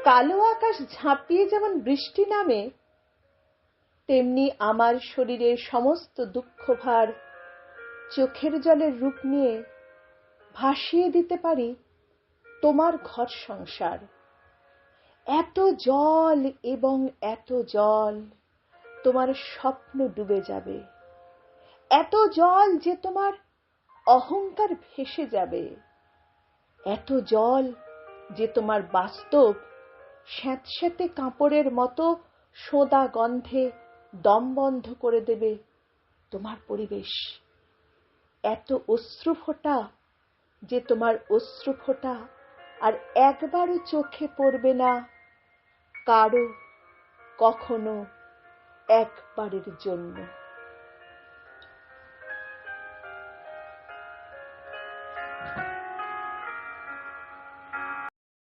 কালো আকাশ ঝাঁপিয়ে যেমন বৃষ্টি নামে, তেমনি আমার শরীরের সমস্ত দুঃখভার চোখের জলের রূপ নিয়ে ভাসিয়ে দিতে পারি তোমার ঘর সংসার। এত জল এবং এত জল, তোমার স্বপ্ন ডুবে যাবে। এত জল যে তোমার অহংকার ভেসে যাবে। এত জল যে তোমার বাস্তব স্যাঁতস্যাঁতে কাপড়ের মতো সোঁদা গন্ধে দম বন্ধ করে দেবে তোমার পরিবেশ। এত অশ্রুফোঁটা যে তোমার অশ্রুফোঁটা আর একবারও চোখে পড়বে না কারো, কখনো, একবারের জন্য।